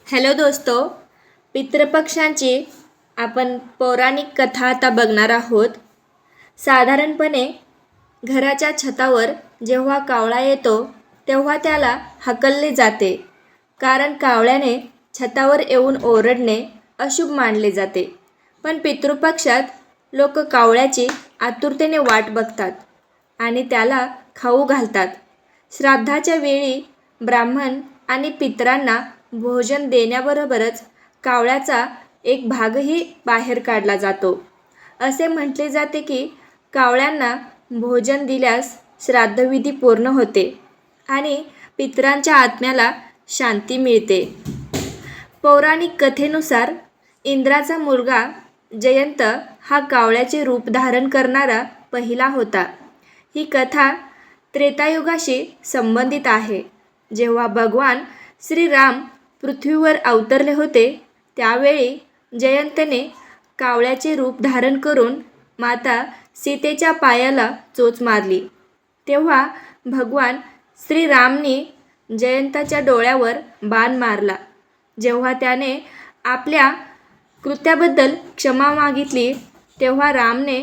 Hello दोस्तो, पितृपक्षांची आपण पौराणिक कथा आता बघणार आहोत. साधारणपणे घराच्या छतावर जेव्हा कावळा येतो तेव्हा त्याला हकलले जाते, कारण कावळ्याने छतावर येऊन ओरडणे अशुभ मानले जाते. पण पितृपक्षात लोक कावळ्याची आतुरतेने वाट बघतात आणि त्याला खाऊ घालतात. श्राद्धाच्या वेळी ब्राह्मण आणि पितरांना भोजन देण्याबरोबरच कावळ्याचा एक भागही बाहेर काढला जातो. असे म्हटले जाते की कावळ्यांना भोजन दिल्यास श्राद्धविधी पूर्ण होते आणि पितरांच्या आत्म्याला शांती मिळते. पौराणिक कथेनुसार इंद्राचा मुलगा जयंत हा कावळ्याचे रूप धारण करणारा पहिला होता. ही कथा त्रेतायुगाशी संबंधित आहे. जेव्हा भगवान श्रीराम पृथ्वीवर अवतरले होते त्यावेळी जयंतने कावळ्याचे रूप धारण करून माता सीतेच्या पायाला चोच मारली. तेव्हा भगवान श्रीरामने जयंताच्या डोळ्यावर बाण मारला. जेव्हा त्याने आपल्या कृत्याबद्दल क्षमा मागितली तेव्हा रामने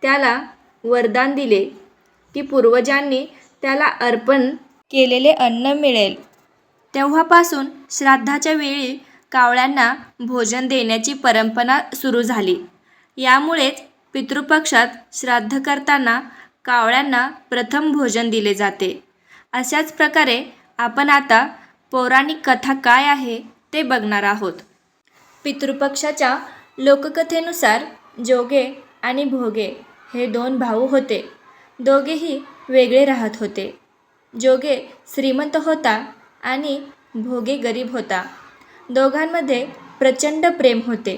त्याला वरदान दिले की पूर्वजांनी त्याला अर्पण केलेले अन्न मिळेल. तेव्हापासून श्राद्धाच्या वेळी कावळ्यांना भोजन देण्याची परंपरा सुरू झाली. यामुळेच पितृपक्षात श्राद्ध करताना कावळ्यांना प्रथम भोजन दिले जाते. अशाच प्रकारे आपण आता पौराणिक कथा काय आहे ते बघणार आहोत. पितृपक्षाच्या लोककथेनुसार जोगे आणि भोगे हे दोन भाऊ होते. दोघेही वेगळे राहत होते. जोगे श्रीमंत होता आणि भोगे गरीब होता. दोघांमध्ये प्रचंड प्रेम होते.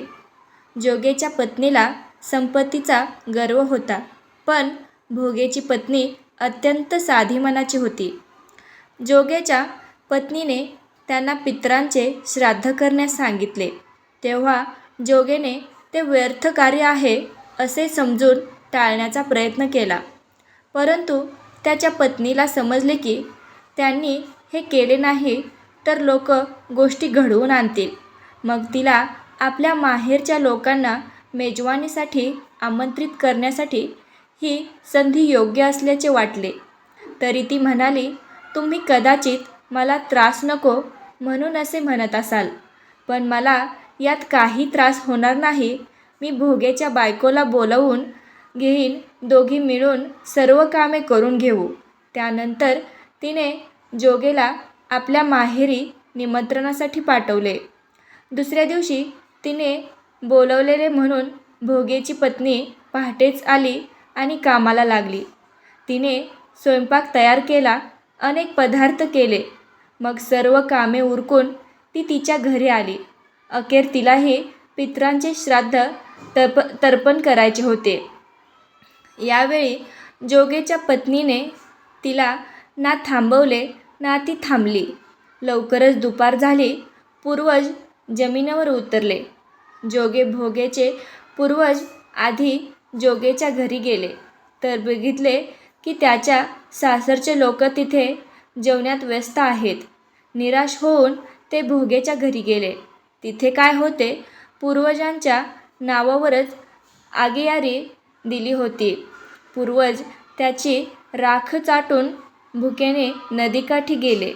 जोगेच्या पत्नीला संपत्तीचा गर्व होता, पण भोगेची पत्नी अत्यंत साधी मनाची होती. जोगेच्या पत्नीने त्यांना पितरांचे श्राद्ध करण्यास सांगितले तेव्हा जोगेने ते व्यर्थ कार्य आहे असे समजून टाळण्याचा प्रयत्न केला. परंतु त्याच्या पत्नीला समजले की त्यांनी हे केले नाही तर लोक गोष्टी घडवून आणतील. मग तिला आपल्या माहेरच्या लोकांना मेजवानीसाठी आमंत्रित करण्यासाठी ही संधी योग्य असल्याचे वाटले. तरी ती म्हणाली, तुम्ही कदाचित मला त्रास नको म्हणून असे म्हणत असाल, पण मला यात काही त्रास होणार नाही. मी भोगेच्या बायकोला बोलवून घेईन, दोघी मिळून सर्व कामे करून घेऊ. त्यानंतर तिने जोगेला आपल्या माहेरी निमंत्रणासाठी पाठवले. दुसऱ्या दिवशी तिने बोलवलेले म्हणून भोगेची पत्नी पहाटेच आली आणि कामाला लागली. तिने स्वयंपाक तयार केला, अनेक पदार्थ केले. मग सर्व कामे उरकून ती तिच्या घरी आली. अखेर तिलाही पितरांचे श्राद्ध तर्पण करायचे होते. यावेळी जोगेच्या पत्नीने तिला ना थांबवले ना ती थांबली. लवकरच दुपार झाली. पूर्वज जमिनीवर उतरले. जोगे भोगेचे पूर्वज आधी जोगेच्या घरी गेले तर बघितले की त्याच्या सासरचे लोक तिथे जेवणात व्यस्त आहेत. निराश होऊन ते भोगेच्या घरी गेले. तिथे काय होते, पूर्वजांच्या नावावरच आगीयारी दिली होती. पूर्वज त्याची राख चाटून भुकेने नदीकाठी गेले.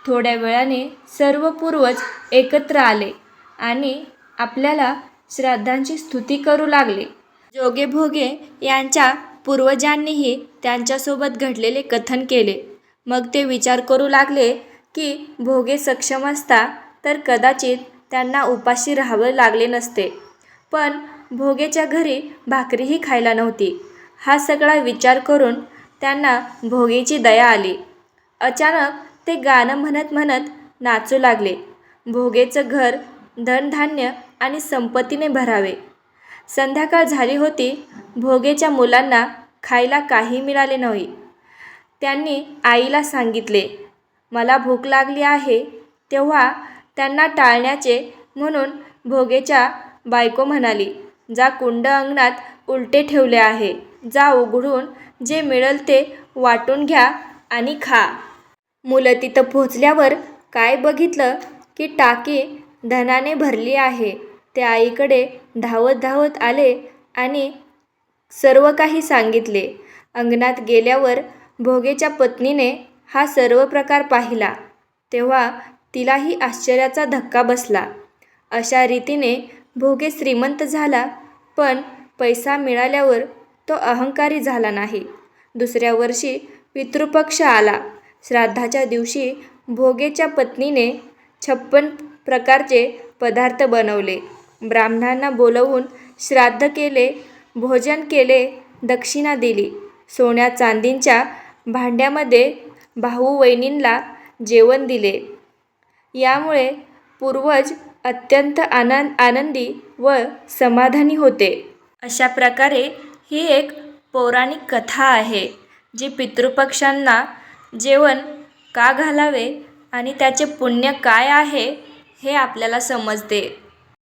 थोड्या वेळाने सर्व पूर्वज एकत्र आले आणि आपल्याला श्राद्धांची स्तुती करू लागले. जोगे भोगे यांच्या पूर्वजांनीही त्यांच्यासोबत घडलेले कथन केले. मग ते विचार करू लागले की भोगे सक्षम असता तर कदाचित त्यांना उपाशी राहावे लागले नसते, पण भोगेच्या घरी भाकरीही खायला नव्हती. हा सगळा विचार करून त्यांना भोगेची दया आली. अचानक ते गाणं म्हणत म्हणत नाचू लागले. भोगेचं घर धनधान्य आणि संपत्तीने भरावे. संध्याकाळ झाली होती. भोगेच्या मुलांना खायला काही मिळाले नाही. त्यांनी आईला सांगितले, मला भूक लागली आहे. तेव्हा त्यांना टाळण्याचे म्हणून भोगेच्या बायको म्हणाली, जा कुंड अंगणात उलटे ठेवले आहे, जा उघडून जे मिळेल ते वाटून घ्या आणि खा. मुलं तिथं पोहोचल्यावर काय बघितलं की टाकी धनाने भरली आहे. ते आईकडे धावत धावत आले आणि सर्व काही सांगितले. अंगणात गेल्यावर भोगेच्या पत्नीने हा सर्व प्रकार पाहिला तेव्हा तिलाही आश्चर्याचा धक्का बसला. अशा रीतीने भोगे श्रीमंत झाला, पण पैसा मिळाल्यावर तो अहंकारी झाला नाही. दुसऱ्या वर्षी पितृपक्ष आला. श्राद्धाच्या दिवशी भोगेच्या पत्नीने 56 प्रकारचे पदार्थ बनवले. ब्राह्मणांना बोलवून श्राद्ध केले, भोजन केले, दक्षिणा दिली. सोन्या चांदीच्या भांड्यामध्ये भाऊ वहिनींना जेवण दिले. यामुळे पूर्वज अत्यंत आनंदी व समाधानी होते. अशा प्रकारे ही एक पौराणिक कथा आहे, जी पितृपक्षांना जेवण का घालावे आणि त्याचे पुण्य काय आहे हे आपल्याला समजते.